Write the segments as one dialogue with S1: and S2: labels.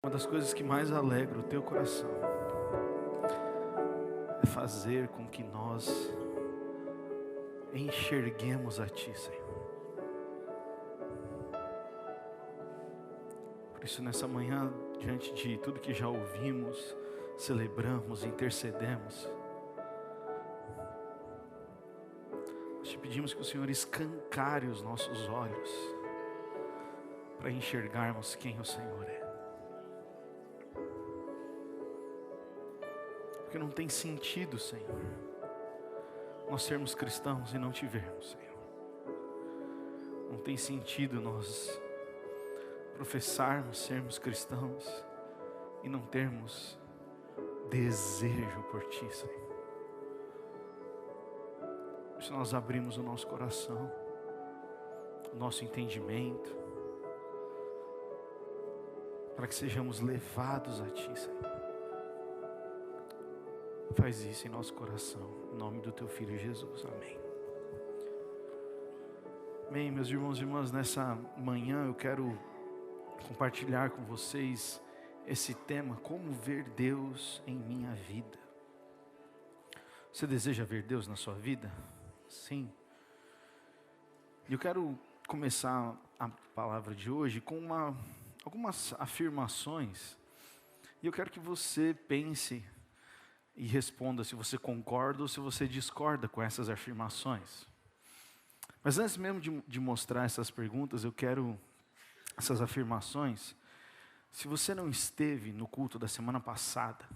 S1: Uma das coisas que mais alegra o teu coração é fazer com que nós enxerguemos a Ti, Senhor. Por isso, nessa manhã, diante de tudo que já ouvimos, celebramos, intercedemos, nós te pedimos que o Senhor escancare os nossos olhos para enxergarmos quem o Senhor é. Porque não tem sentido, Senhor, nós sermos cristãos e não te vermos, Senhor. Não tem sentido nós professarmos sermos cristãos e não termos desejo por Ti, Senhor. Por isso nós abrimos o nosso coração, o nosso entendimento, para que sejamos levados a Ti, Senhor. Faz isso em nosso coração, em nome do Teu Filho Jesus, amém. Amém, meus irmãos e irmãs, nessa manhã eu quero compartilhar com vocês esse tema, como ver Deus em minha vida. Você deseja ver Deus na sua vida? Sim. E eu quero começar a palavra de hoje com algumas afirmações, e eu quero que você pense e responda se você concorda ou se você discorda com essas afirmações. Mas antes mesmo de mostrar essas perguntas, essas afirmações, se você não esteve no culto da semana passada,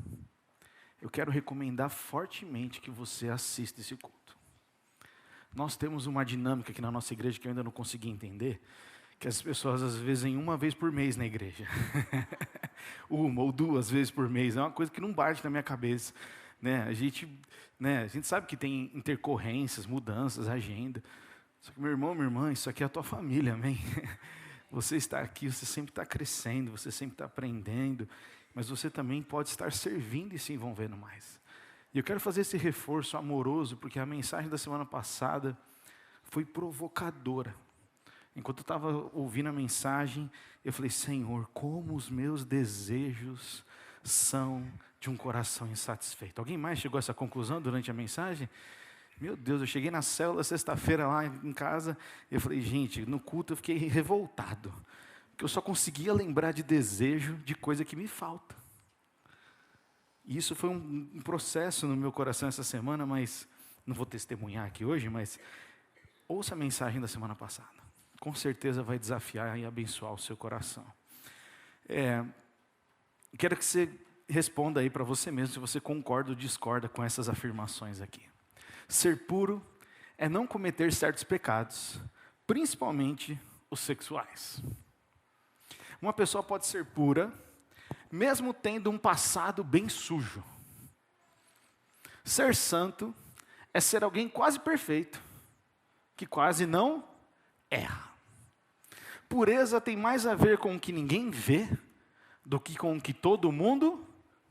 S1: eu quero recomendar fortemente que você assista esse culto. Nós temos uma dinâmica aqui na nossa igreja que eu ainda não consegui entender, que as pessoas às vezes vêm uma vez por mês na igreja. Uma ou duas vezes por mês, é uma coisa que não bate na minha cabeça. A gente sabe que tem intercorrências, mudanças, agenda. Só que meu irmão, minha irmã, isso aqui é a tua família, amém? Você está aqui, você sempre está crescendo, você sempre está aprendendo, mas você também pode estar servindo e se envolvendo mais. E eu quero fazer esse reforço amoroso, porque a mensagem da semana passada foi provocadora. Enquanto eu estava ouvindo a mensagem, eu falei, Senhor, como os meus desejos são de um coração insatisfeito. Alguém mais chegou a essa conclusão durante a mensagem? Meu Deus, eu cheguei na célula sexta-feira lá em casa, e eu falei, gente, no culto eu fiquei revoltado, porque eu só conseguia lembrar de desejo de coisa que me falta. E isso foi um processo no meu coração essa semana, mas não vou testemunhar aqui hoje, mas ouça a mensagem da semana passada. Com certeza vai desafiar e abençoar o seu coração. Quero que você responda aí para você mesmo se você concorda ou discorda com essas afirmações aqui. Ser puro é não cometer certos pecados, principalmente os sexuais. Uma pessoa pode ser pura, mesmo tendo um passado bem sujo. Ser santo é ser alguém quase perfeito, que quase não erra. Pureza tem mais a ver com o que ninguém vê do que com o que todo mundo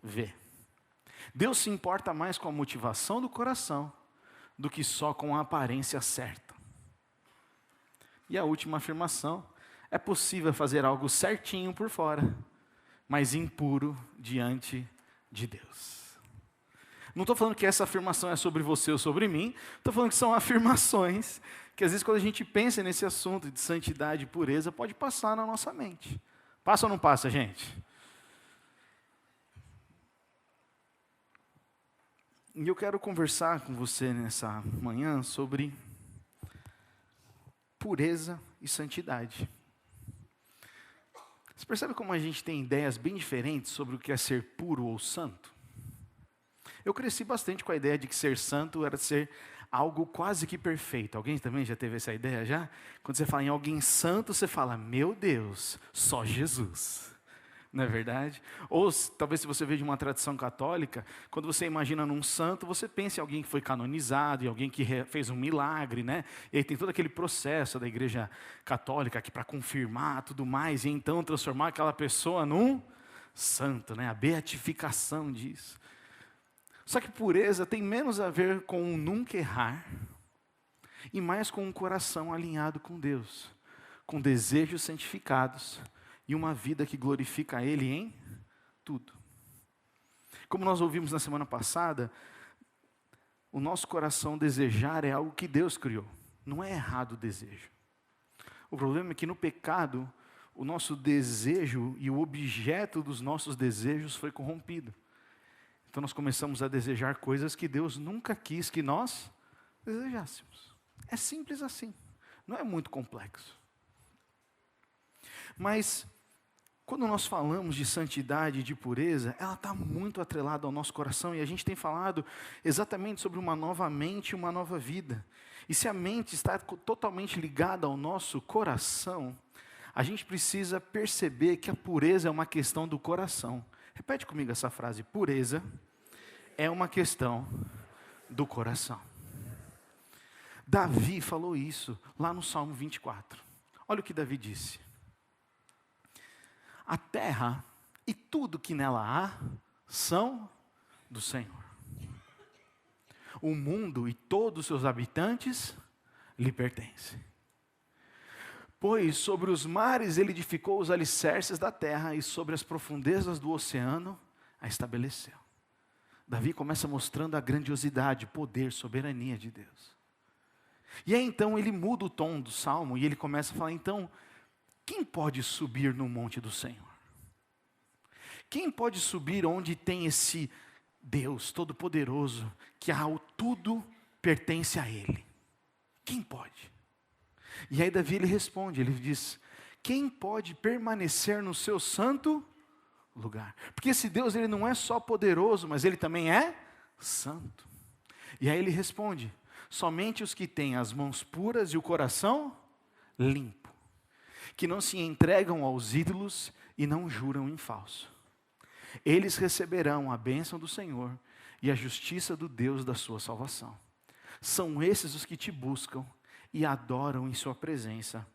S1: vê. Deus se importa mais com a motivação do coração do que só com a aparência certa. E a última afirmação: é possível fazer algo certinho por fora, mas impuro diante de Deus. Não estou falando que essa afirmação é sobre você ou sobre mim, estou falando que são afirmações que às vezes quando a gente pensa nesse assunto de santidade e pureza, pode passar na nossa mente. Passa ou não passa, gente? E eu quero conversar com você nessa manhã sobre pureza e santidade. Você percebe como a gente tem ideias bem diferentes sobre o que é ser puro ou santo? Eu cresci bastante com a ideia de que ser santo era ser algo quase que perfeito. Alguém também já teve essa ideia já? Quando você fala em alguém santo, você fala, meu Deus, só Jesus. Não é verdade? Ou talvez se você veja de uma tradição católica, quando você imagina num santo, você pensa em alguém que foi canonizado, em alguém que fez um milagre, né? E aí tem todo aquele processo da igreja católica que para confirmar tudo mais, e então transformar aquela pessoa num santo, né? A beatificação disso. Só que pureza tem menos a ver com o nunca errar e mais com um coração alinhado com Deus, com desejos santificados e uma vida que glorifica a Ele em tudo. Como nós ouvimos na semana passada, o nosso coração desejar é algo que Deus criou. Não é errado o desejo. O problema é que no pecado, o nosso desejo e o objeto dos nossos desejos foi corrompido. Então nós começamos a desejar coisas que Deus nunca quis que nós desejássemos. É simples assim. Não é muito complexo. Mas, quando nós falamos de santidade e de pureza, ela está muito atrelada ao nosso coração, e a gente tem falado exatamente sobre uma nova mente e uma nova vida. E se a mente está totalmente ligada ao nosso coração, a gente precisa perceber que a pureza é uma questão do coração. Repete comigo essa frase: pureza é uma questão do coração. Davi falou isso lá no Salmo 24. Olha o que Davi disse: a terra e tudo que nela há são do Senhor. O mundo e todos os seus habitantes lhe pertencem. Pois sobre os mares ele edificou os alicerces da terra, e sobre as profundezas do oceano a estabeleceu. Davi começa mostrando a grandiosidade, poder, soberania de Deus. E aí então ele muda o tom do salmo e ele começa a falar: então, quem pode subir no monte do Senhor? Quem pode subir onde tem esse Deus Todo-Poderoso, que tudo pertence a Ele? Quem pode? E aí Davi ele responde, ele diz: quem pode permanecer no seu santo lugar? Porque esse Deus, ele não é só poderoso, mas ele também é santo. E aí ele responde: somente os que têm as mãos puras e o coração limpo, que não se entregam aos ídolos e não juram em falso. Eles receberão a bênção do Senhor e a justiça do Deus da sua salvação. São esses os que te buscam e adoram em sua presença,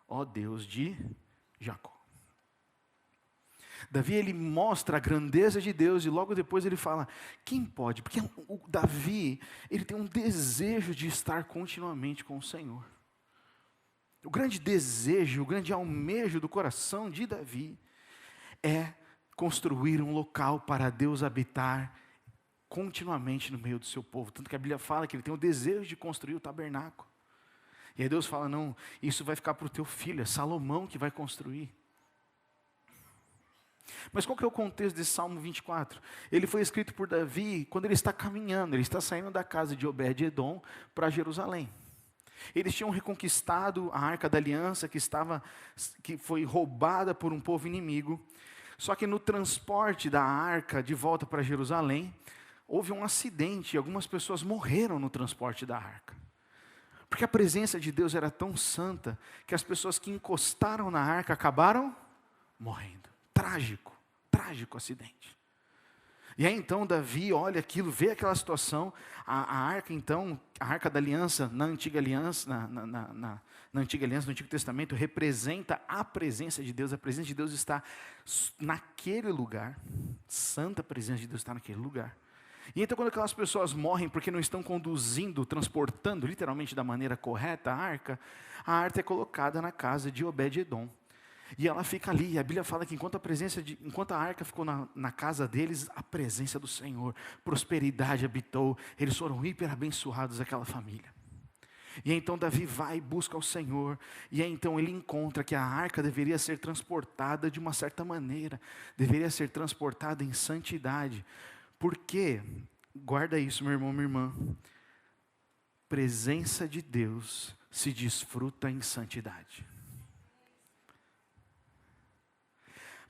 S1: ó Deus de Jacó. Davi, ele mostra a grandeza de Deus e logo depois ele fala: quem pode? Porque o Davi, ele tem um desejo de estar continuamente com o Senhor. O grande desejo, o grande almejo do coração de Davi é construir um local para Deus habitar continuamente no meio do seu povo. Tanto que a Bíblia fala que ele tem o desejo de construir o tabernáculo. E aí Deus fala: não, isso vai ficar para o teu filho, é Salomão que vai construir. Mas qual que é o contexto desse Salmo 24? Ele foi escrito por Davi quando ele está caminhando, ele está saindo da casa de Obed-Edom para Jerusalém. Eles tinham reconquistado a Arca da Aliança que foi roubada por um povo inimigo. Só que no transporte da arca de volta para Jerusalém, houve um acidente e algumas pessoas morreram no transporte da arca. Porque a presença de Deus era tão santa que as pessoas que encostaram na arca acabaram morrendo. Trágico acidente. E aí então Davi olha aquilo, vê aquela situação, a arca então, a Arca da Aliança, na Antiga Aliança, na Antiga Aliança, no Antigo Testamento, representa a presença de Deus. A presença de Deus está naquele lugar, santa presença de Deus está naquele lugar. E então quando aquelas pessoas morrem porque não estão conduzindo, transportando literalmente da maneira correta a arca é colocada na casa de Obed-Edom. E ela fica ali, e a Bíblia fala que enquanto a arca ficou na casa deles, a presença do Senhor, prosperidade habitou, eles foram hiper abençoados, aquela família. E então Davi vai e busca o Senhor, e aí então ele encontra que a arca deveria ser transportada de uma certa maneira, deveria ser transportada em santidade. Por quê? Guarda isso, meu irmão, minha irmã. Presença de Deus se desfruta em santidade.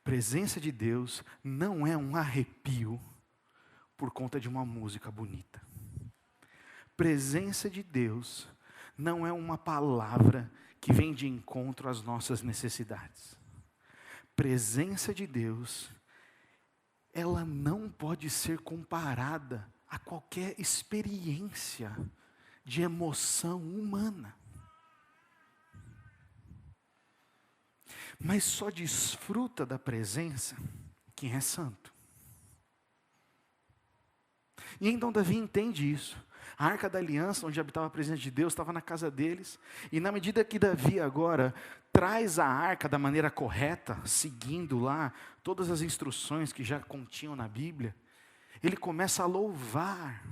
S1: Presença de Deus não é um arrepio por conta de uma música bonita. Presença de Deus não é uma palavra que vem de encontro às nossas necessidades. Presença de Deus, ela não pode ser comparada a qualquer experiência de emoção humana. Mas só desfruta da presença quem é santo. E então Davi entende isso. A Arca da Aliança, onde habitava a presença de Deus, estava na casa deles. E na medida que Davi agora traz a arca da maneira correta, seguindo lá todas as instruções que já continham na Bíblia, ele começa a louvar.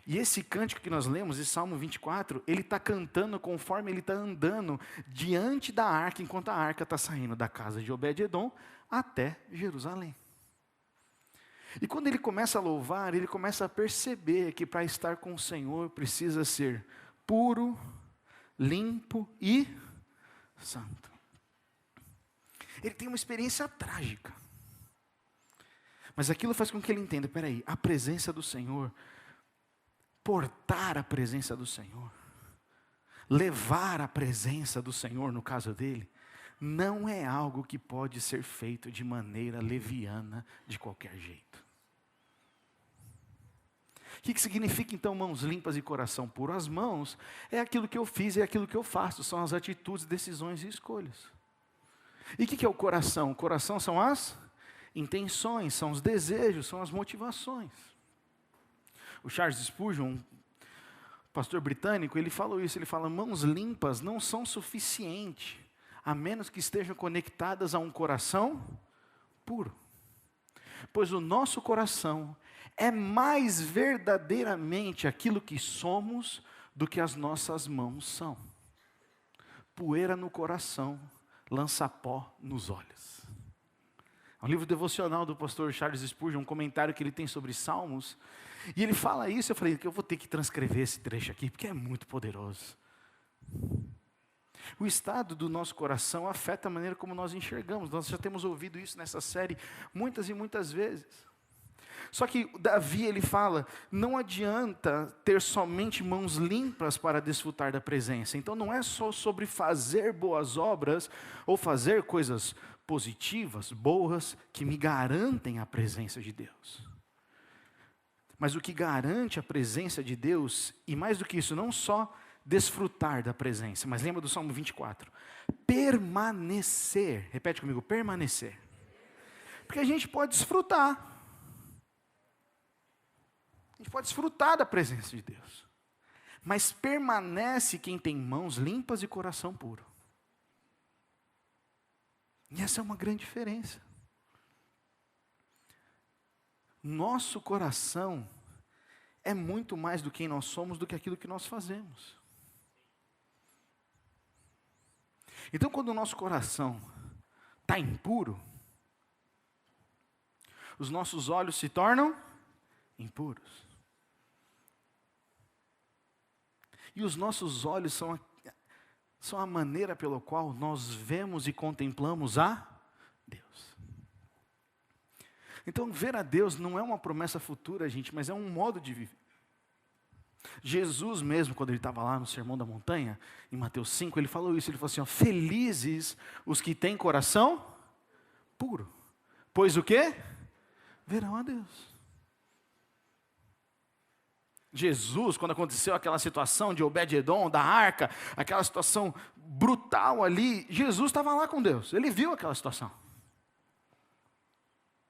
S1: E esse cântico que nós lemos, esse Salmo 24, ele está cantando conforme ele está andando diante da arca, enquanto a arca está saindo da casa de Obed-edom até Jerusalém. E quando ele começa a louvar, ele começa a perceber que para estar com o Senhor precisa ser puro, limpo e santo. Ele tem uma experiência trágica. Mas aquilo faz com que ele entenda, peraí, a presença do Senhor, portar a presença do Senhor, levar a presença do Senhor, no caso dele, não é algo que pode ser feito de maneira leviana, de qualquer jeito. O que significa então mãos limpas e coração puro? As mãos é aquilo que eu fiz, é aquilo que eu faço, são as atitudes, decisões e escolhas. E o que é o coração? O coração são as intenções, são os desejos, são as motivações. O Charles Spurgeon, pastor britânico, ele falou isso, ele fala, mãos limpas não são suficientes, a menos que estejam conectadas a um coração puro. Pois o nosso coração é mais verdadeiramente aquilo que somos do que as nossas mãos são. Poeira no coração, lança pó nos olhos. É um livro devocional do pastor Charles Spurgeon, um comentário que ele tem sobre Salmos, e ele fala isso, eu falei que eu vou ter que transcrever esse trecho aqui, porque é muito poderoso. O estado do nosso coração afeta a maneira como nós enxergamos. Nós já temos ouvido isso nessa série muitas e muitas vezes. Só que Davi, ele fala, não adianta ter somente mãos limpas para desfrutar da presença. Então não é só sobre fazer boas obras ou fazer coisas positivas, boas, que me garantem a presença de Deus. Mas o que garante a presença de Deus, e mais do que isso, não só desfrutar da presença, mas lembra do Salmo 24, permanecer, repete comigo, permanecer, porque a gente pode desfrutar, da presença de Deus, mas permanece quem tem mãos limpas e coração puro, e essa é uma grande diferença. Nosso coração é muito mais do que nós somos, do que aquilo que nós fazemos. Então, quando o nosso coração está impuro, os nossos olhos se tornam impuros. E os nossos olhos são a maneira pela qual nós vemos e contemplamos a Deus. Então, ver a Deus não é uma promessa futura, gente, mas é um modo de viver. Jesus mesmo, quando ele estava lá no Sermão da Montanha, em Mateus 5, ele falou isso, ele falou assim, ó, felizes os que têm coração puro, pois o quê? Verão a Deus. Jesus, quando aconteceu aquela situação de Obed-edom, da arca, aquela situação brutal ali, Jesus estava lá com Deus, ele viu aquela situação.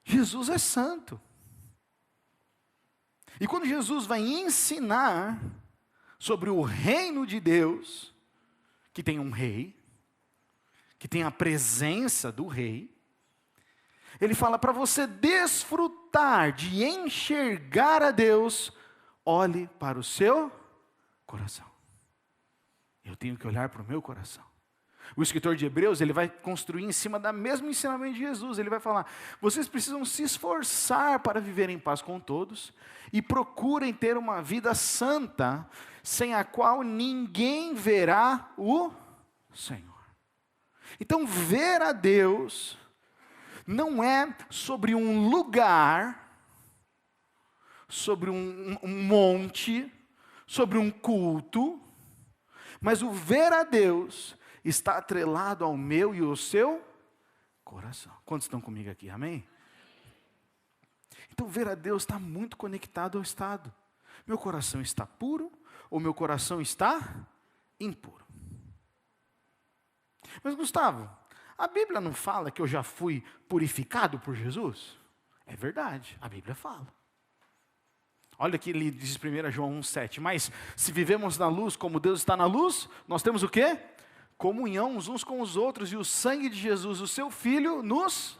S1: Jesus é santo. E quando Jesus vai ensinar sobre o reino de Deus, que tem um rei, que tem a presença do rei, ele fala para você desfrutar de enxergar a Deus, olhe para o seu coração. Eu tenho que olhar para o meu coração. O escritor de Hebreus, ele vai construir em cima da mesmo ensinamento de Jesus. Ele vai falar, vocês precisam se esforçar para viver em paz com todos e procurem ter uma vida santa, sem a qual ninguém verá o Senhor. Então, ver a Deus não é sobre um lugar, sobre um monte, sobre um culto, mas o ver a Deus está atrelado ao meu e ao seu coração. Quantos estão comigo aqui? Amém? Então, ver a Deus está muito conectado ao estado. Meu coração está puro ou meu coração está impuro? Mas, Gustavo, a Bíblia não fala que eu já fui purificado por Jesus? É verdade, a Bíblia fala. Olha que ele diz 1 João 1,7. Mas se vivemos na luz como Deus está na luz, nós temos o quê? comunhão uns com os outros, e o sangue de Jesus, o seu Filho, nos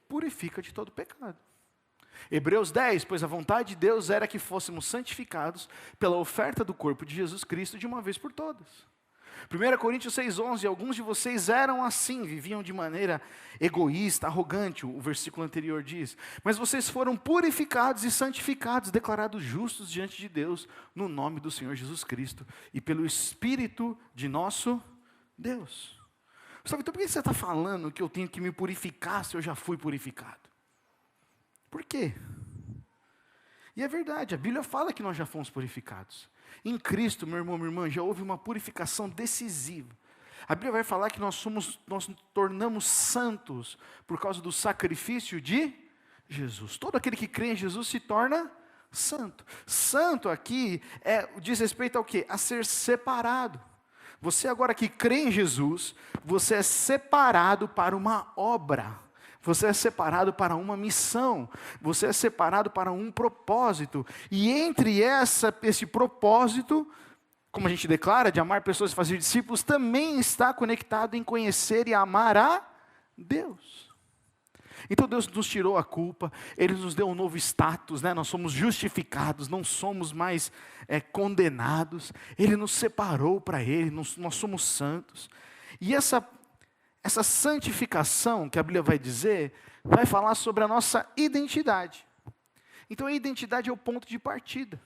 S1: purifica de todo pecado. Hebreus 10, pois a vontade de Deus era que fôssemos santificados pela oferta do corpo de Jesus Cristo de uma vez por todas. 1 Coríntios 6,11, alguns de vocês eram assim, viviam de maneira egoísta, arrogante, o versículo anterior diz, mas vocês foram purificados e santificados, declarados justos diante de Deus, no nome do Senhor Jesus Cristo, e pelo Espírito de nosso Deus. Sabe, então por que você está falando que eu tenho que me purificar se eu já fui purificado? Por quê? E é verdade, a Bíblia fala que nós já fomos purificados. Em Cristo, meu irmão, minha irmã, já houve uma purificação decisiva. A Bíblia vai falar que nós nos tornamos santos por causa do sacrifício de Jesus. Todo aquele que crê em Jesus se torna santo. Santo aqui diz respeito ao quê? A ser separado. Você agora que crê em Jesus, você é separado para uma obra. Você é separado para uma missão, você é separado para um propósito, e entre esse propósito, como a gente declara, de amar pessoas e fazer discípulos, também está conectado em conhecer e amar a Deus. Então Deus nos tirou a culpa, Ele nos deu um novo status, nós somos justificados, não somos mais condenados, Ele nos separou para Ele, nós somos santos, e essa santificação que a Bíblia vai dizer, vai falar sobre a nossa identidade. Então a identidade é o ponto de partida.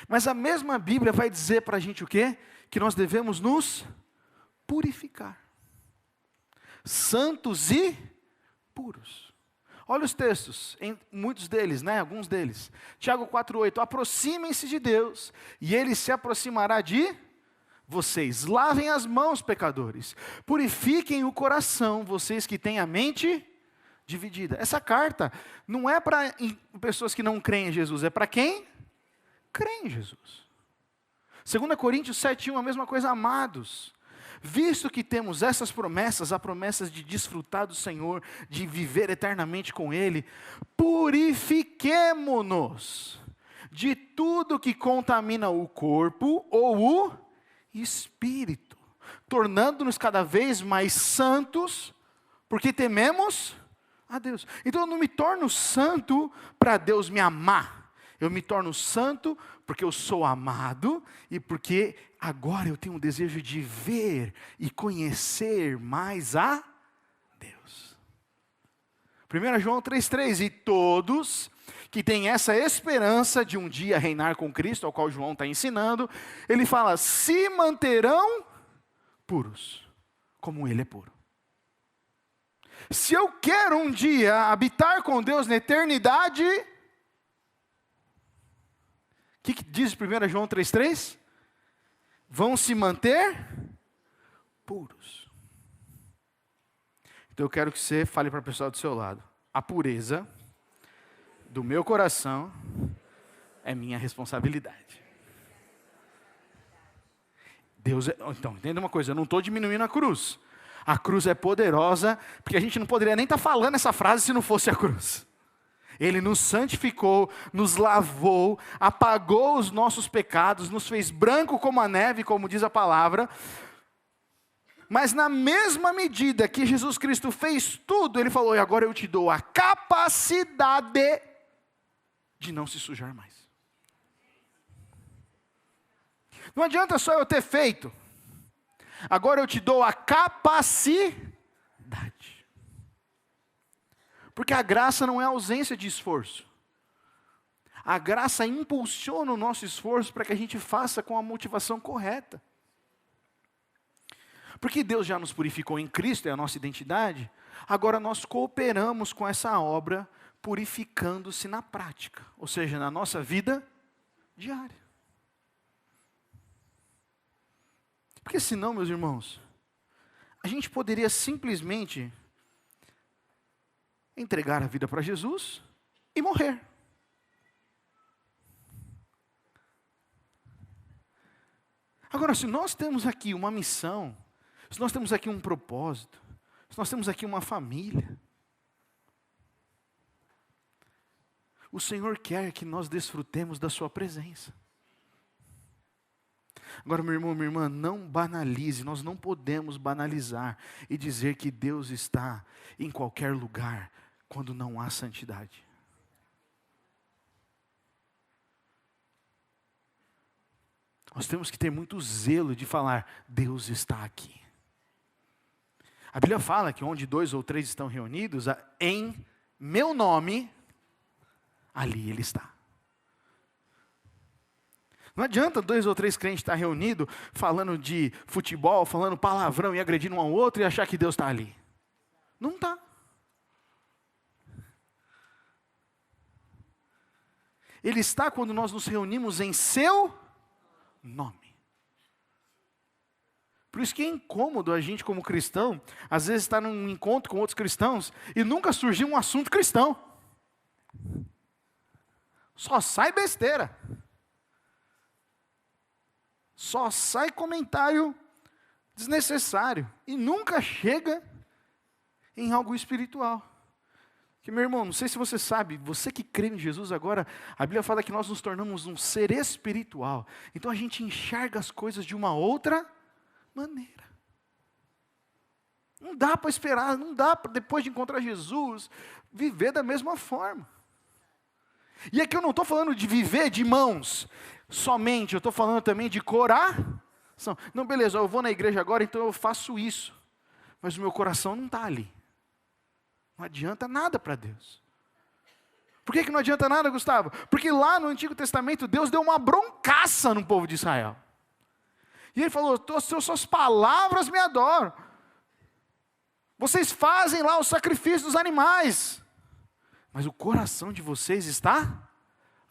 S1: Mas a mesma Bíblia vai dizer para a gente o quê? Que nós devemos nos purificar. Santos e puros. Olha os textos, muitos deles, alguns deles. Tiago 4,8, aproximem-se de Deus, e Ele se aproximará de vocês. Lavem as mãos, pecadores. Purifiquem o coração, vocês que têm a mente dividida. Essa carta não é para pessoas que não creem em Jesus, é para quem crê em Jesus. 2 Coríntios 7,1, a mesma coisa, amados. Visto que temos essas promessas, a promessa de desfrutar do Senhor, de viver eternamente com Ele, purifiquemo-nos de tudo que contamina o corpo ou o Espírito, tornando-nos cada vez mais santos, porque tememos a Deus. Então eu não me torno santo para Deus me amar, eu me torno santo porque eu sou amado e porque agora eu tenho um desejo de ver e conhecer mais a Deus. 1 João 3,3, e todos que têm essa esperança de um dia reinar com Cristo, ao qual João está ensinando, ele fala, se manterão puros, como Ele é puro. Se eu quero um dia habitar com Deus na eternidade, o que diz 1 João 3,3? Vão se manter puros. Então eu quero que você fale para a pessoa do seu lado, a pureza do meu coração é minha responsabilidade. Deus então, entenda uma coisa, eu não estou diminuindo a cruz. A cruz é poderosa, porque a gente não poderia nem estar falando essa frase se não fosse a cruz. Ele nos santificou, nos lavou, apagou os nossos pecados, nos fez branco como a neve, como diz a palavra. Mas na mesma medida que Jesus Cristo fez tudo, Ele falou, e agora eu te dou a capacidade de não se sujar mais. Não adianta só eu ter feito. Agora eu te dou a capacidade. Porque a graça não é ausência de esforço. A graça impulsiona o nosso esforço para que a gente faça com a motivação correta. Porque Deus já nos purificou em Cristo, é a nossa identidade, agora nós cooperamos com essa obra, purificando-se na prática, ou seja, na nossa vida diária. Porque senão, meus irmãos, a gente poderia simplesmente entregar a vida para Jesus e morrer. Agora, se nós temos aqui uma missão, se nós temos aqui um propósito, se nós temos aqui uma família, o Senhor quer que nós desfrutemos da sua presença. Agora, meu irmão, minha irmã, não banalize, nós não podemos banalizar e dizer que Deus está em qualquer lugar quando não há santidade. Nós temos que ter muito zelo de falar, Deus está aqui. A Bíblia fala que onde 2 ou 3 estão reunidos, em meu nome, ali Ele está. Não adianta 2 ou 3 crentes estar reunidos, falando de futebol, falando palavrão e agredindo um ao outro e achar que Deus está ali. Não está. Ele está quando nós nos reunimos em seu nome. Por isso que é incômodo a gente como cristão, às vezes estar num encontro com outros cristãos e nunca surgiu um assunto cristão. Só sai besteira. Só sai comentário desnecessário. E nunca chega em algo espiritual. Que, meu irmão, não sei se você sabe, você que crê em Jesus agora, a Bíblia fala que nós nos tornamos um ser espiritual. Então a gente enxerga as coisas de uma outra maneira. Não dá para esperar, não dá para depois de encontrar Jesus, viver da mesma forma. E aqui eu não estou falando de viver de mãos somente, eu estou falando também de coração. Não, beleza, eu vou na igreja agora, então eu faço isso. Mas o meu coração não está ali. Não adianta nada para Deus. Por que não adianta nada, Gustavo? Porque lá no Antigo Testamento, Deus deu uma broncaça no povo de Israel. E Ele falou, suas palavras me adoram. Vocês fazem lá o sacrifício dos animais. Mas o coração de vocês está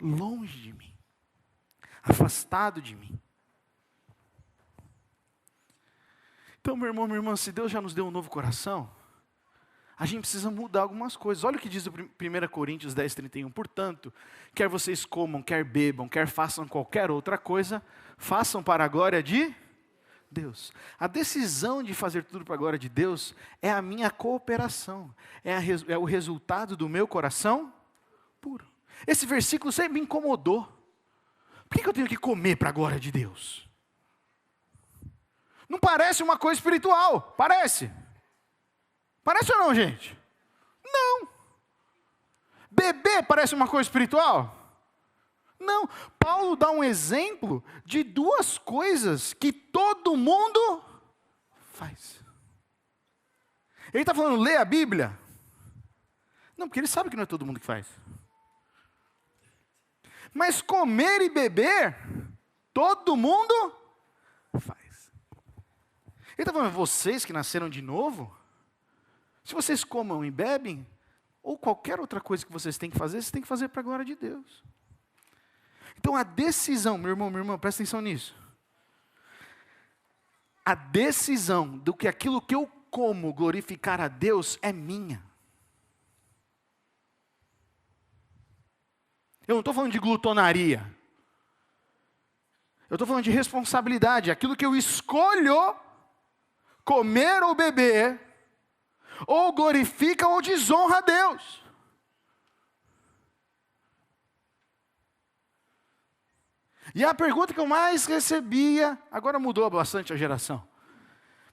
S1: longe de mim. Afastado de mim. Então, meu irmão, minha irmã, se Deus já nos deu um novo coração, a gente precisa mudar algumas coisas. Olha o que diz o 1 Coríntios 10:31. Portanto, quer vocês comam, quer bebam, quer façam qualquer outra coisa, façam para a glória de Deus. A decisão de fazer tudo para a glória de Deus é a minha cooperação. É o resultado do meu coração puro. Esse versículo sempre me incomodou. Por que eu tenho que comer para a glória de Deus? Não parece uma coisa espiritual? Parece. Parece ou não, gente? Não. Beber parece uma coisa espiritual? Não. Paulo dá um exemplo de 2 coisas que todo mundo faz. Ele está falando, lê a Bíblia? Não, porque ele sabe que não é todo mundo que faz. Mas comer e beber, todo mundo faz. Ele está falando, vocês que nasceram de novo, se vocês comam e bebem, ou qualquer outra coisa que vocês têm que fazer para a glória de Deus. Então a decisão, meu irmão, minha irmã, presta atenção nisso. A decisão do que aquilo que eu como glorificar a Deus é minha. Eu não estou falando de glutonaria. Eu estou falando de responsabilidade. Aquilo que eu escolho comer ou beber, ou glorifica ou desonra a Deus. E a pergunta que eu mais recebia, agora mudou bastante a geração,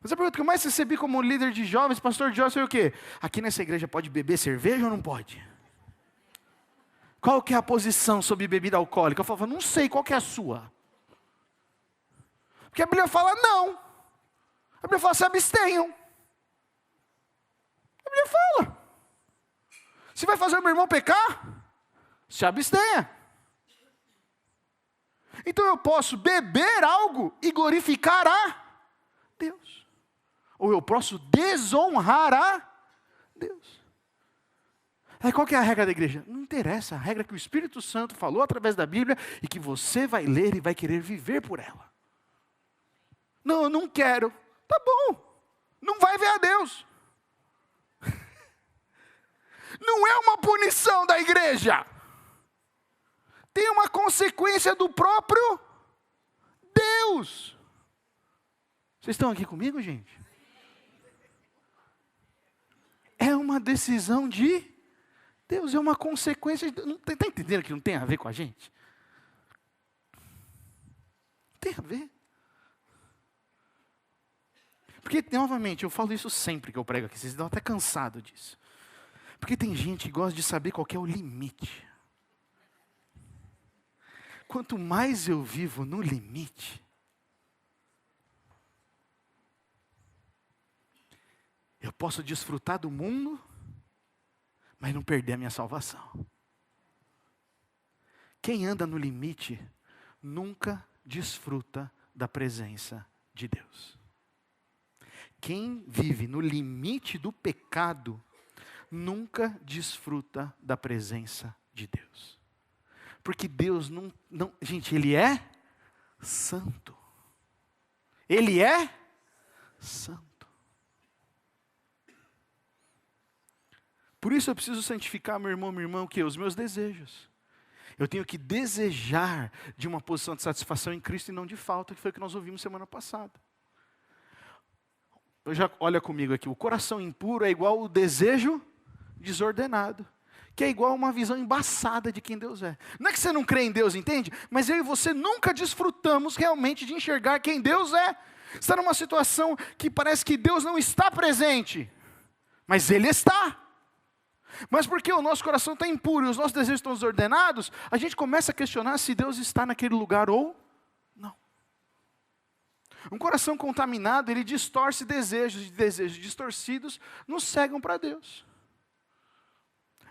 S1: mas a pergunta que eu mais recebi como líder de jovens, pastor de jovens, foi o quê? Aqui nessa igreja pode beber cerveja ou não pode? Qual que é a posição sobre bebida alcoólica? Eu falava, não sei, qual que é a sua? Porque a Bíblia fala não. A Bíblia fala, se abstenham. A Bíblia fala. Se vai fazer o meu irmão pecar, se abstenha. Então eu posso beber algo e glorificar a Deus. Ou eu posso desonrar a Deus. Aí qual que é a regra da igreja? Não interessa, a regra que o Espírito Santo falou através da Bíblia e que você vai ler e vai querer viver por ela. Não, eu não quero. Tá bom, não vai ver a Deus. Não é uma punição da igreja. Tem uma consequência do próprio Deus. Vocês estão aqui comigo, gente? É uma decisão de Deus, é uma consequência. Está entendendo que não tem a ver com a gente? Tem a ver. Porque, novamente, eu falo isso sempre que eu prego aqui, vocês estão até cansados disso. Porque tem gente que gosta de saber qual que é o limite. Quanto mais eu vivo no limite, eu posso desfrutar do mundo, mas não perder a minha salvação. Quem anda no limite, nunca desfruta da presença de Deus. Quem vive no limite do pecado, nunca desfruta da presença de Deus. Porque Deus não, gente, Ele é santo. Ele é santo. Por isso eu preciso santificar, meu irmão, minha irmã, o quê? Os meus desejos. Eu tenho que desejar de uma posição de satisfação em Cristo e não de falta, que foi o que nós ouvimos semana passada. Olha comigo aqui, o coração impuro é igual o desejo desordenado, que é igual a uma visão embaçada de quem Deus é. Não é que você não crê em Deus, entende? Mas eu e você nunca desfrutamos realmente de enxergar quem Deus é. Você está numa situação que parece que Deus não está presente, mas Ele está. Mas porque o nosso coração está impuro e os nossos desejos estão desordenados, a gente começa a questionar se Deus está naquele lugar ou não. Um coração contaminado, ele distorce desejos, e desejos distorcidos nos cegam para Deus.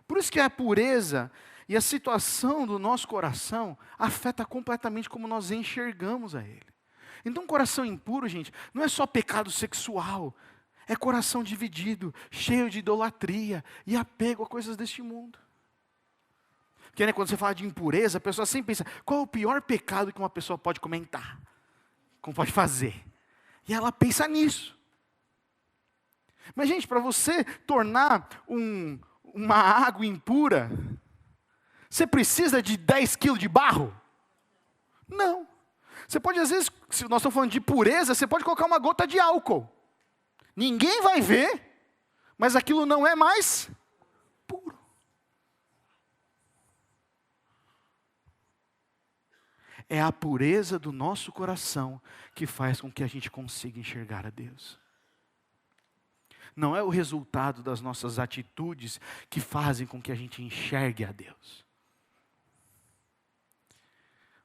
S1: Por isso que a pureza e a situação do nosso coração afeta completamente como nós enxergamos a Ele. Então, um coração impuro, gente, não é só pecado sexual, é coração dividido, cheio de idolatria e apego a coisas deste mundo. Porque né, quando você fala de impureza, a pessoa sempre pensa, qual é o pior pecado que uma pessoa pode comentar? Como pode fazer? E ela pensa nisso. Mas gente, para você tornar uma água impura, você precisa de 10 quilos de barro? Não. Você pode, às vezes, se nós estamos falando de pureza, você pode colocar uma gota de álcool. Ninguém vai ver, mas aquilo não é mais puro. É a pureza do nosso coração que faz com que a gente consiga enxergar a Deus. Não é o resultado das nossas atitudes que fazem com que a gente enxergue a Deus.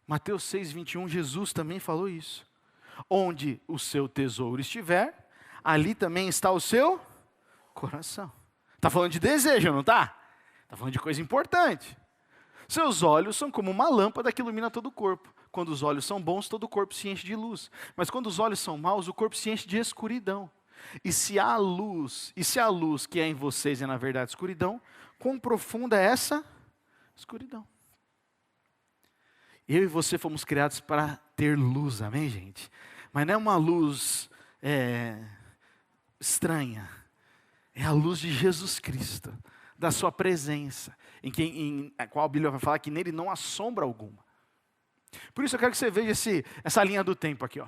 S1: Mateus 6:21, Jesus também falou isso. Onde o seu tesouro estiver, ali também está o seu coração. Está falando de desejo, não está? Está falando de coisa importante. Seus olhos são como uma lâmpada que ilumina todo o corpo. Quando os olhos são bons, todo o corpo se enche de luz. Mas quando os olhos são maus, o corpo se enche de escuridão. E se a luz que é em vocês é na verdade escuridão, quão profunda é essa escuridão? Eu e você fomos criados para ter luz, amém, gente? Mas não é uma luz estranha. É a luz de Jesus Cristo, da sua presença, em a qual a Bíblia vai falar que nele não há sombra alguma. Por isso eu quero que você veja essa linha do tempo aqui, ó.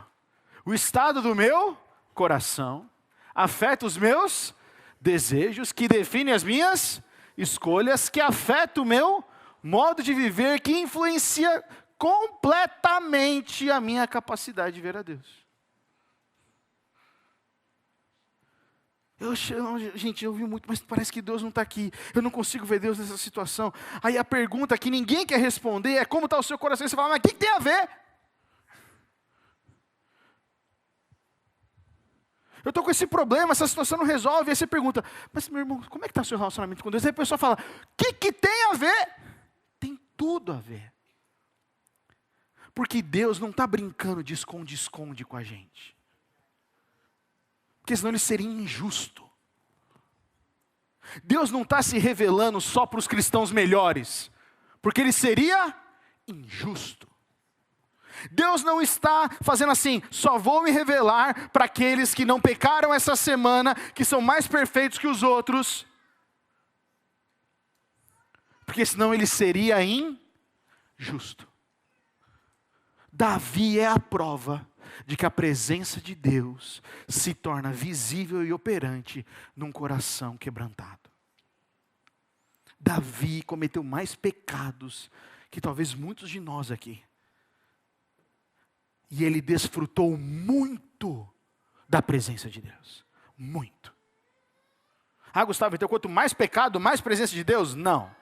S1: O estado do meu coração afeta os meus desejos, que define as minhas escolhas, que afeta o meu modo de viver, que influencia completamente a minha capacidade de ver a Deus. Gente, eu ouvi muito, mas parece que Deus não está aqui. Eu não consigo ver Deus nessa situação. Aí a pergunta que ninguém quer responder é como está o seu coração. E você fala, mas o que tem a ver? Eu estou com esse problema, essa situação não resolve. Aí você pergunta, mas meu irmão, como é que está o seu relacionamento com Deus? Aí a pessoa fala, o que tem a ver? Tem tudo a ver. Porque Deus não está brincando de esconde-esconde com a gente. Porque senão ele seria injusto. Deus não está se revelando só para os cristãos melhores, porque ele seria injusto. Deus não está fazendo assim, só vou me revelar para aqueles que não pecaram essa semana, que são mais perfeitos que os outros, porque senão ele seria injusto. Davi é a prova de que a presença de Deus se torna visível e operante num coração quebrantado. Davi cometeu mais pecados que talvez muitos de nós aqui. E ele desfrutou muito da presença de Deus. Muito. Ah, Gustavo, então quanto mais pecado, mais presença de Deus? Não.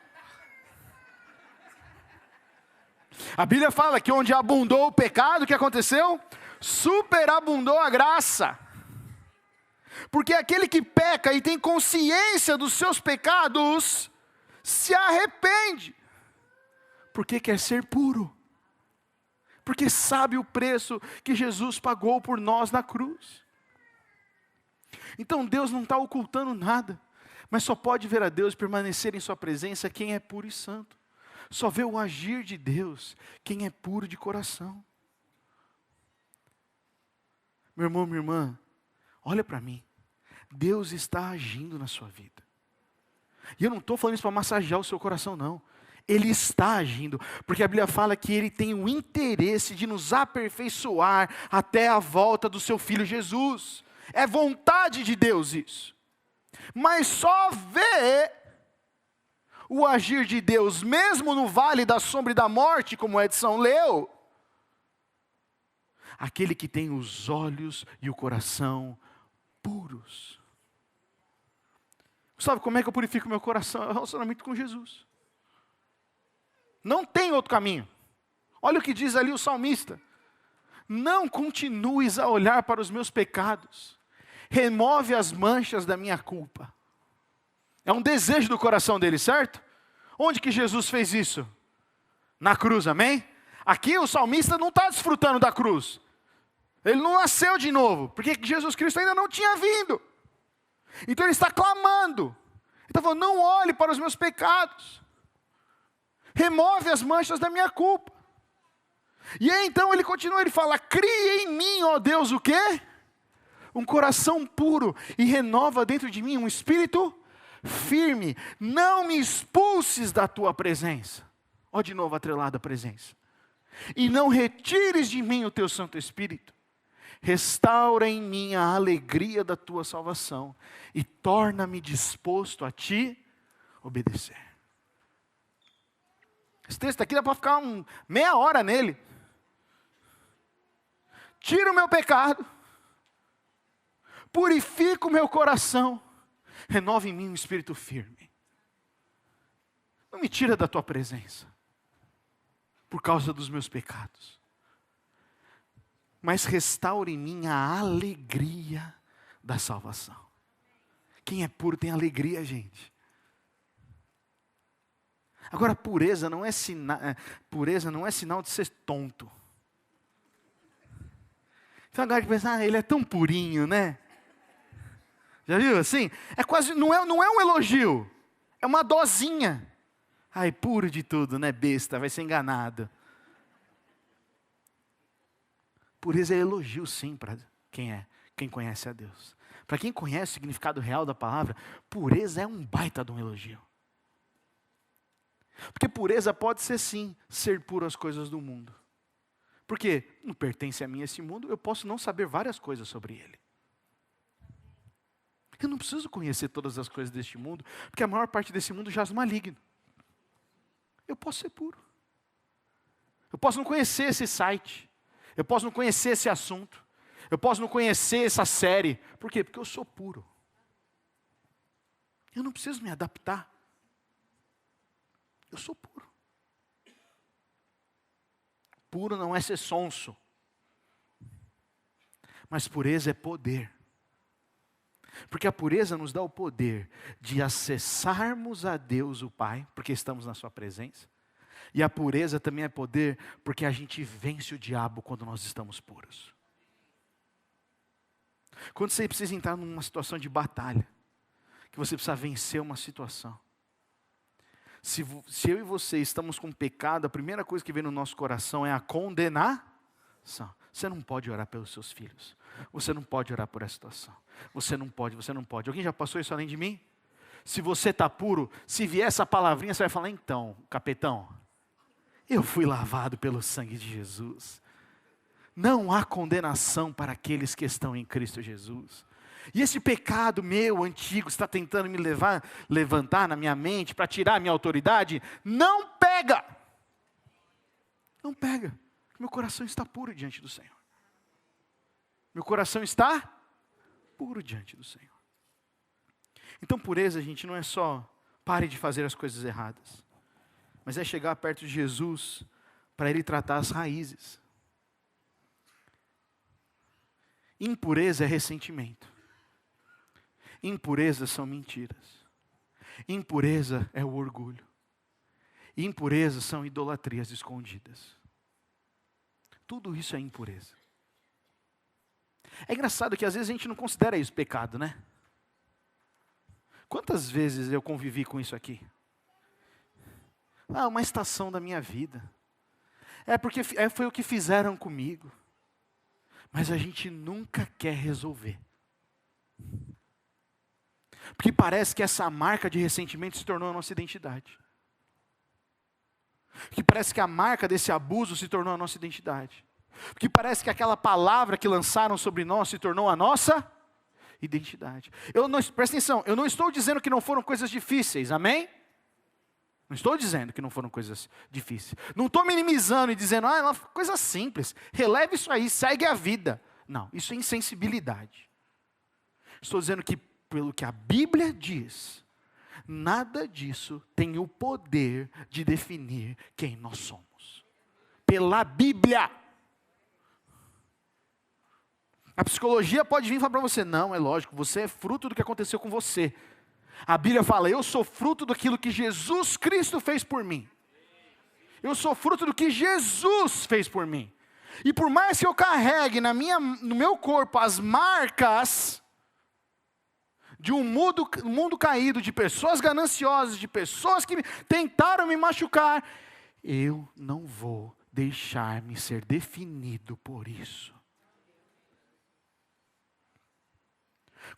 S1: A Bíblia fala que onde abundou o pecado, o que aconteceu? Superabundou a graça. Porque aquele que peca e tem consciência dos seus pecados, se arrepende. Porque quer ser puro. Porque sabe o preço que Jesus pagou por nós na cruz. Então Deus não está ocultando nada. Mas só pode ver a Deus e permanecer em sua presença quem é puro e santo. Só vê o agir de Deus quem é puro de coração. Meu irmão, minha irmã, olha para mim. Deus está agindo na sua vida. E eu não estou falando isso para massagear o seu coração, não. Ele está agindo, porque a Bíblia fala que Ele tem o interesse de nos aperfeiçoar até a volta do seu Filho Jesus. É vontade de Deus isso. Mas só vê o agir de Deus, mesmo no vale da sombra e da morte, como Edson leu, aquele que tem os olhos e o coração puros. Sabe como é que eu purifico meu coração? É o relacionamento com Jesus. Não tem outro caminho. Olha o que diz ali o salmista. Não continues a olhar para os meus pecados. Remove as manchas da minha culpa. É um desejo do coração dele, certo? Onde que Jesus fez isso? Na cruz, amém? Aqui o salmista não está desfrutando da cruz. Ele não nasceu de novo, porque Jesus Cristo ainda não tinha vindo. Então ele está clamando. Ele está falando, não olhe para os meus pecados. Remove as manchas da minha culpa. E aí então ele continua, ele fala, cria em mim, ó Deus, o quê? Um coração puro e renova dentro de mim um espírito firme. Não me expulses da tua presença. Ó de novo atrelado à presença. E não retires de mim o teu Santo Espírito. Restaura em mim a alegria da tua salvação e torna-me disposto a ti obedecer. Esse texto aqui dá para ficar meia hora nele. Tira o meu pecado, purifica o meu coração, renova em mim um espírito firme. Não me tira da tua presença, por causa dos meus pecados. Mas restaure em mim a alegria da salvação. Quem é puro tem alegria, gente. Agora, pureza não é sinal de ser tonto. Então a galera pensa, ele é tão purinho, né? Já viu assim? É quase, não é um elogio, é uma dosinha. Ai, puro de tudo, né? Besta, vai ser enganado. Pureza é elogio, sim, para quem conhece a Deus. Para quem conhece o significado real da palavra, pureza é um baita de um elogio. Porque pureza pode ser sim, ser puro às coisas do mundo. Porque não pertence a mim esse mundo, eu posso não saber várias coisas sobre ele. Eu não preciso conhecer todas as coisas deste mundo, porque a maior parte desse mundo jaz maligno. Eu posso ser puro. Eu posso não conhecer esse site. Eu posso não conhecer esse assunto. Eu posso não conhecer essa série. Por quê? Porque eu sou puro. Eu não preciso me adaptar. Eu sou puro. Puro não é ser sonso. Mas pureza é poder. Porque a pureza nos dá o poder de acessarmos a Deus o Pai, porque estamos na sua presença. E a pureza também é poder, porque a gente vence o diabo quando nós estamos puros. Quando você precisa entrar numa situação de batalha, que você precisa vencer uma situação. Se eu e você estamos com pecado, a primeira coisa que vem no nosso coração é a condenação. Você não pode orar pelos seus filhos. Você não pode orar por essa situação. Você não pode. Alguém já passou isso além de mim? Se você está puro, se vier essa palavrinha, você vai falar, então, capetão, eu fui lavado pelo sangue de Jesus. Não há condenação para aqueles que estão em Cristo Jesus. E esse pecado meu, antigo, está tentando me levantar na minha mente, para tirar a minha autoridade, não pega. Não pega. Meu coração está puro diante do Senhor. Meu coração está puro diante do Senhor. Então pureza, gente, não é só pare de fazer as coisas erradas, mas é chegar perto de Jesus para Ele tratar as raízes. Impureza é ressentimento. Impureza são mentiras. Impureza é o orgulho. Impureza são idolatrias escondidas. Tudo isso é impureza. É engraçado que às vezes a gente não considera isso pecado, né? Quantas vezes eu convivi com isso aqui? Uma estação da minha vida. Porque foi o que fizeram comigo. Mas a gente nunca quer resolver. Porque parece que essa marca de ressentimento se tornou a nossa identidade. Que parece que a marca desse abuso se tornou a nossa identidade. Porque parece que aquela palavra que lançaram sobre nós se tornou a nossa identidade. Presta atenção, eu não estou dizendo que não foram coisas difíceis, amém? Não estou dizendo que não foram coisas difíceis. Não estou minimizando e dizendo, é uma coisa simples. Releve isso aí, segue a vida. Não, isso é insensibilidade. Estou dizendo que, pelo que a Bíblia diz, nada disso tem o poder de definir quem nós somos. Pela Bíblia. A psicologia pode vir e falar para você, não, é lógico, você é fruto do que aconteceu com você. A Bíblia fala, eu sou fruto daquilo que Jesus Cristo fez por mim. Eu sou fruto do que Jesus fez por mim. E por mais que eu carregue no meu corpo as marcas de um mundo caído, de pessoas gananciosas, de pessoas que tentaram me machucar, eu não vou deixar-me ser definido por isso.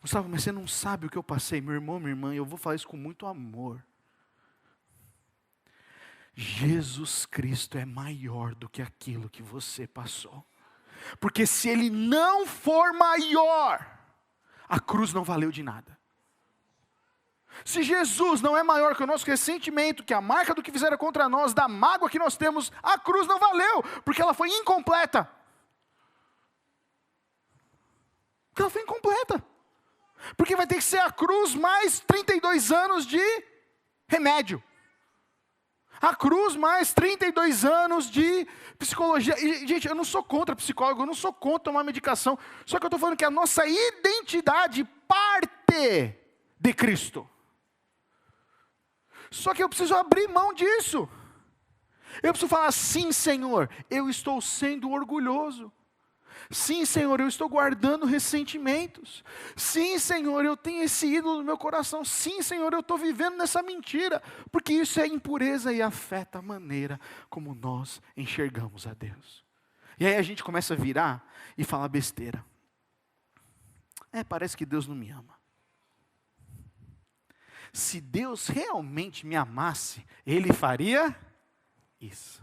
S1: Gustavo, mas você não sabe o que eu passei, meu irmão, minha irmã, eu vou falar isso com muito amor. Jesus Cristo é maior do que aquilo que você passou. Porque se Ele não for maior, a cruz não valeu de nada. Se Jesus não é maior que o nosso ressentimento, que a marca do que fizeram contra nós, da mágoa que nós temos, a cruz não valeu, porque ela foi incompleta. Porque ela foi incompleta. Porque vai ter que ser a cruz mais 32 anos de remédio. A cruz mais 32 anos de psicologia. E, gente, eu não sou contra psicólogo, eu não sou contra tomar medicação. Só que eu estou falando que a nossa identidade parte de Cristo. Só que eu preciso abrir mão disso. Eu preciso falar, sim, Senhor, eu estou sendo orgulhoso. Sim, Senhor, eu estou guardando ressentimentos. Sim, Senhor, eu tenho esse ídolo no meu coração. Sim, Senhor, eu estou vivendo nessa mentira. Porque isso é impureza e afeta a maneira como nós enxergamos a Deus. E aí a gente começa a virar e falar besteira. Parece que Deus não me ama. Se Deus realmente me amasse, Ele faria isso.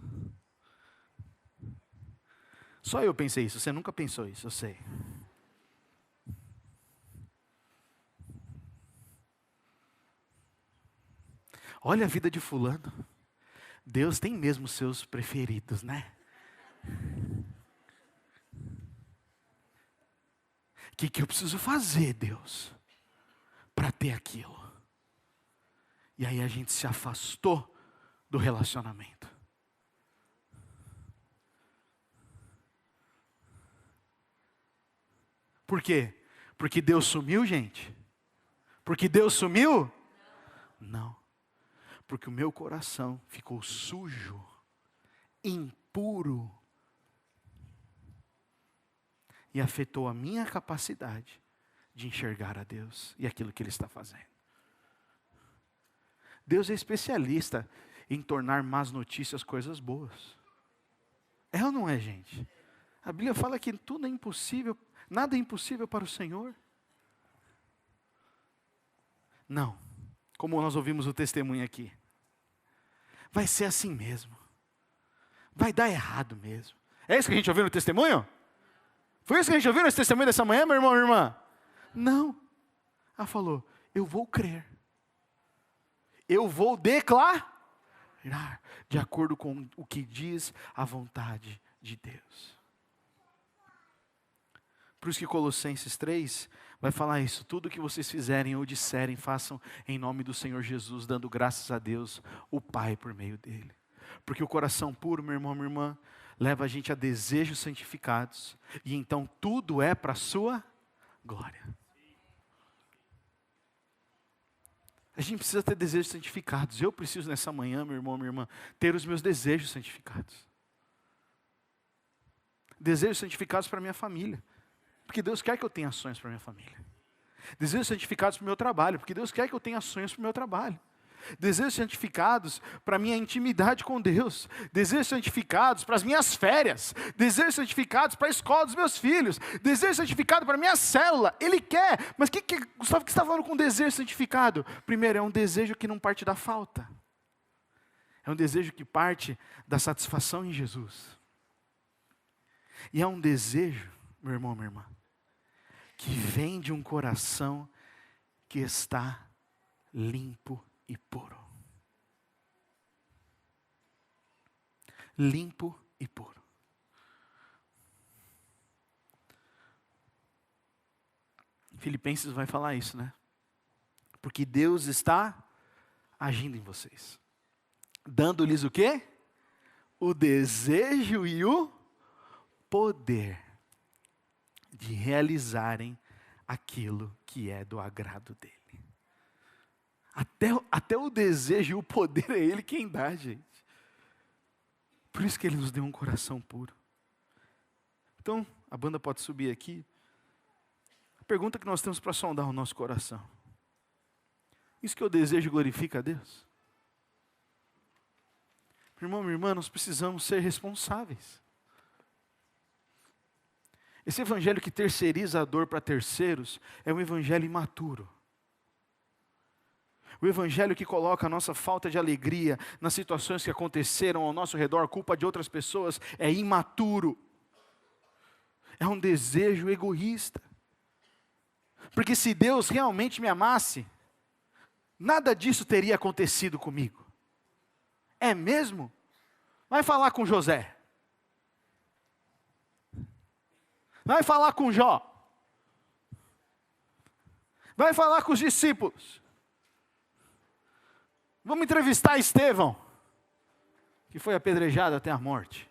S1: Só eu pensei isso, você nunca pensou isso, eu sei. Olha a vida de fulano. Deus tem mesmo seus preferidos, né? O que eu preciso fazer, Deus, para ter aquilo? E aí a gente se afastou do relacionamento. Por quê? Porque Deus sumiu, gente? Porque Deus sumiu? Não. Porque o meu coração ficou sujo, impuro, e afetou a minha capacidade de enxergar a Deus e aquilo que Ele está fazendo. Deus é especialista em tornar más notícias coisas boas. É ou não é, gente? A Bíblia fala que tudo é impossível, nada é impossível para o Senhor. Não, como nós ouvimos o testemunho aqui. Vai ser assim mesmo. Vai dar errado mesmo. É isso que a gente ouviu no testemunho? Foi isso que a gente ouviu nesse testemunho dessa manhã, meu irmão, minha irmã? Não. Ela falou, eu vou crer. Eu vou declarar, de acordo com o que diz a vontade de Deus. Por isso que Colossenses 3 vai falar isso: tudo que vocês fizerem ou disserem, façam em nome do Senhor Jesus, dando graças a Deus, o Pai, por meio dele. Porque o coração puro, meu irmão, minha irmã, leva a gente a desejos santificados, e então tudo é para a sua glória. A gente precisa ter desejos santificados. Eu preciso nessa manhã, meu irmão, minha irmã, ter os meus desejos santificados. Desejos santificados para minha família, porque Deus quer que eu tenha sonhos para minha família. Desejos santificados para o meu trabalho, porque Deus quer que eu tenha sonhos para o meu trabalho. Desejos santificados para a minha intimidade com Deus. Desejos santificados para as minhas férias. Desejos santificados para a escola dos meus filhos. Desejos santificados para a minha célula. Ele quer. Mas Gustavo, o que você está falando com desejo santificado? Primeiro, é um desejo que não parte da falta. É um desejo que parte da satisfação em Jesus. E é um desejo, meu irmão, minha irmã, que vem de um coração que está limpo e puro. Limpo e puro. Filipenses vai falar isso, né? Porque Deus está agindo em vocês, dando-lhes o quê? O desejo e o poder de realizarem aquilo que é do agrado dele. Até o desejo e o poder é Ele quem dá, gente. Por isso que Ele nos deu um coração puro. Então, a banda pode subir aqui. A pergunta que nós temos para sondar o nosso coração: isso que eu desejo glorifica a Deus? Meu irmão, minha irmã, nós precisamos ser responsáveis. Esse evangelho que terceiriza a dor para terceiros é um evangelho imaturo. O evangelho que coloca a nossa falta de alegria nas situações que aconteceram ao nosso redor, culpa de outras pessoas, é imaturo. É um desejo egoísta. Porque se Deus realmente me amasse, nada disso teria acontecido comigo. É mesmo? Vai falar com José. Vai falar com Jó. Vai falar com os discípulos. Vamos entrevistar Estevão, que foi apedrejado até a morte.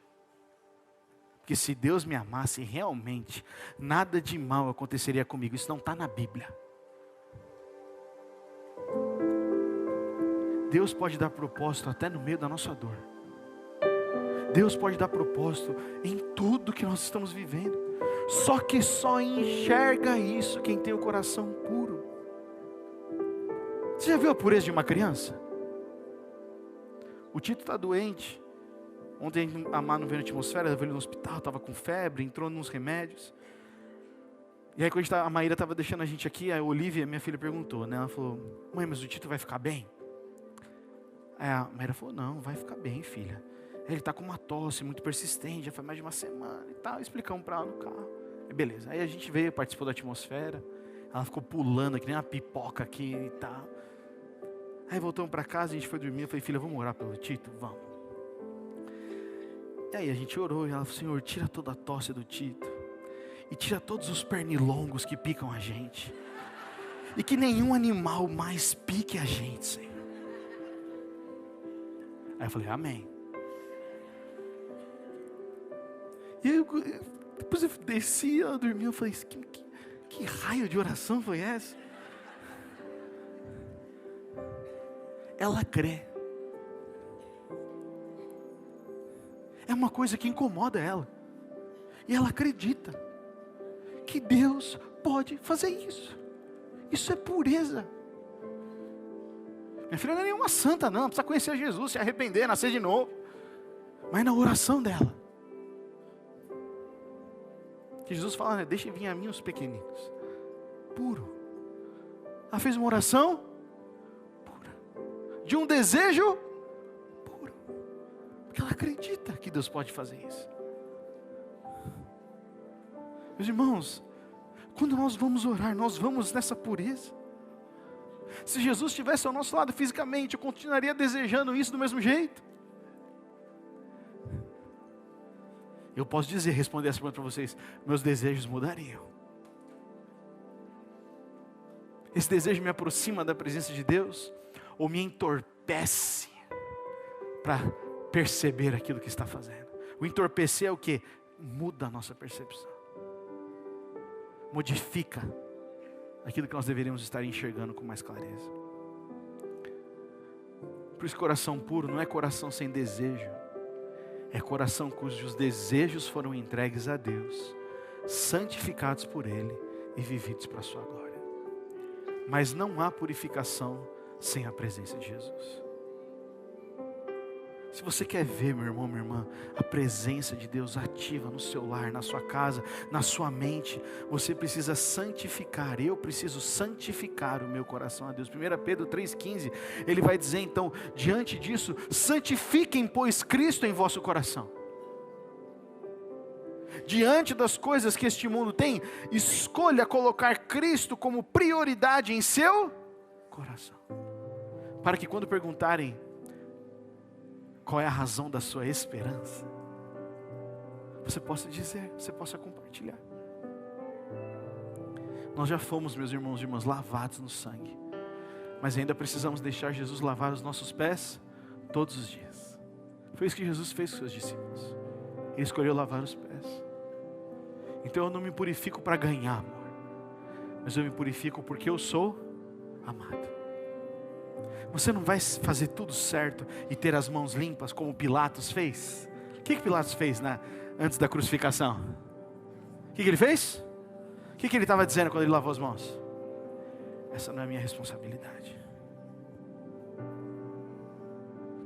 S1: Porque se Deus me amasse realmente, nada de mal aconteceria comigo. Isso não está na Bíblia. Deus pode dar propósito até no meio da nossa dor. Deus pode dar propósito em tudo que nós estamos vivendo. Só que só enxerga isso quem tem o coração puro. Você já viu a pureza de uma criança? O Tito está doente. Ontem a Má não veio na atmosfera, veio no hospital, estava com febre, entrou nos remédios. E aí quando a Maíra estava deixando a gente aqui, a Olivia, minha filha, perguntou, né? Ela falou: mãe, mas o Tito vai ficar bem? Aí a Maíra falou: não, vai ficar bem, filha. Ele está com uma tosse muito persistente, já faz mais de uma semana e tal. Explicamos para ela no carro. Beleza, aí a gente veio, participou da atmosfera. Ela ficou pulando que nem uma pipoca aqui e tal. Aí voltamos para casa, a gente foi dormir. Eu falei: filha, vamos orar pelo Tito? Vamos. E aí a gente orou e ela falou: Senhor, tira toda a tosse do Tito. E tira todos os pernilongos que picam a gente. E que nenhum animal mais pique a gente, Senhor. Aí eu falei: amém. E depois eu desci, ela dormiu. Eu falei: que raio de oração foi essa? Ela crê. É uma coisa que incomoda ela. E ela acredita que Deus pode fazer isso. Isso é pureza. Minha filha não é nenhuma santa não, precisa conhecer Jesus, se arrepender, nascer de novo. Mas na oração dela, que Jesus fala, né? Deixem vir a mim os pequeninos. Puro. Ela fez uma oração pura. De um desejo puro. Porque ela acredita que Deus pode fazer isso. Meus irmãos, quando nós vamos orar, nós vamos nessa pureza. Se Jesus estivesse ao nosso lado fisicamente, eu continuaria desejando isso do mesmo jeito. Eu posso responder essa pergunta para vocês: meus desejos mudariam. Esse desejo me aproxima da presença de Deus ou me entorpece para perceber aquilo que está fazendo? O entorpecer é o quê? Muda a nossa percepção. Modifica aquilo que nós deveríamos estar enxergando com mais clareza. Por isso, coração puro não é coração sem desejo. É coração cujos desejos foram entregues a Deus, santificados por Ele e vividos para a sua glória. Mas não há purificação sem a presença de Jesus. Se você quer ver, meu irmão, minha irmã, a presença de Deus ativa no seu lar, na sua casa, na sua mente, você precisa santificar, eu preciso santificar o meu coração a Deus. 1 Pedro 3,15, ele vai dizer então, diante disso, santifiquem, pois, Cristo em vosso coração. Diante das coisas que este mundo tem, escolha colocar Cristo como prioridade em seu coração. Para que quando perguntarem qual é a razão da sua esperança, você possa dizer, você possa compartilhar. Nós já fomos, meus irmãos e irmãs, lavados no sangue, mas ainda precisamos deixar Jesus lavar os nossos pés todos os dias. Foi isso que Jesus fez com seus discípulos. Ele escolheu lavar os pés. Então eu não me purifico para ganhar amor, mas eu me purifico porque eu sou amado. Você não vai fazer tudo certo e ter as mãos limpas como Pilatos fez? O que Pilatos fez antes da crucificação? O que ele fez? O que ele estava dizendo quando ele lavou as mãos? Essa não é a minha responsabilidade.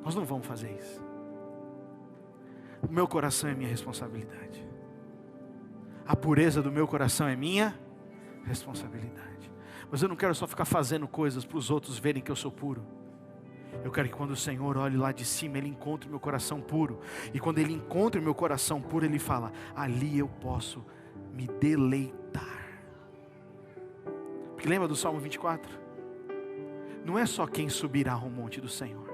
S1: Nós não vamos fazer isso. O meu coração é minha responsabilidade. A pureza do meu coração é minha responsabilidade. Mas eu não quero só ficar fazendo coisas para os outros verem que eu sou puro. Eu quero que quando o Senhor olhe lá de cima, Ele encontre o meu coração puro. E quando Ele encontra o meu coração puro, Ele fala, ali eu posso me deleitar. Porque lembra do Salmo 24? Não é só quem subirá ao monte do Senhor,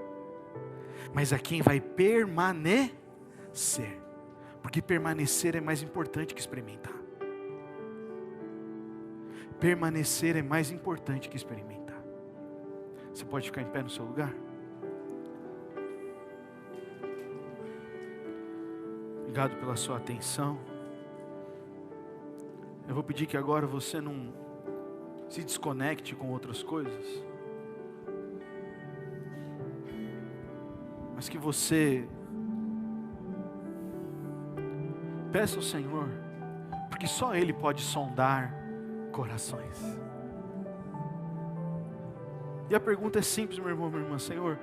S1: mas é quem vai permanecer. Porque permanecer é mais importante que experimentar. Permanecer é mais importante que experimentar. Você pode ficar em pé no seu lugar? Obrigado pela sua atenção. Eu vou pedir que agora você não se desconecte com outras coisas, mas que você peça ao Senhor, porque só Ele pode sondar corações. E a pergunta é simples, meu irmão, minha irmã. Senhor,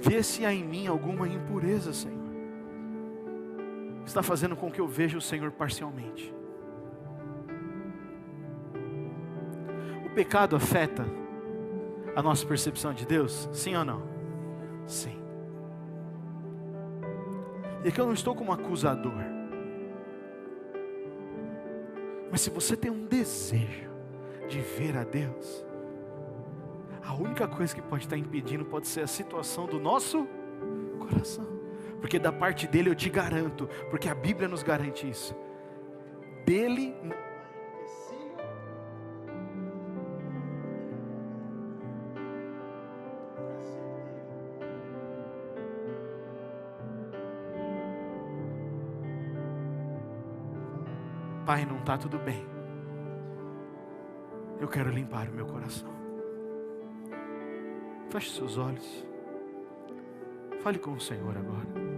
S1: vê se há em mim alguma impureza, Senhor, que está fazendo com que eu veja o Senhor parcialmente. O pecado afeta a nossa percepção de Deus? Sim ou não? Sim. E aqui eu não estou como acusador, mas se você tem um desejo de ver a Deus, a única coisa que pode estar impedindo pode ser a situação do nosso coração. Porque da parte dele eu te garanto, porque a Bíblia nos garante isso, dele não há empecilho. Pai, não está tudo bem. Eu quero limpar o meu coração. Feche seus olhos. Fale com o Senhor agora.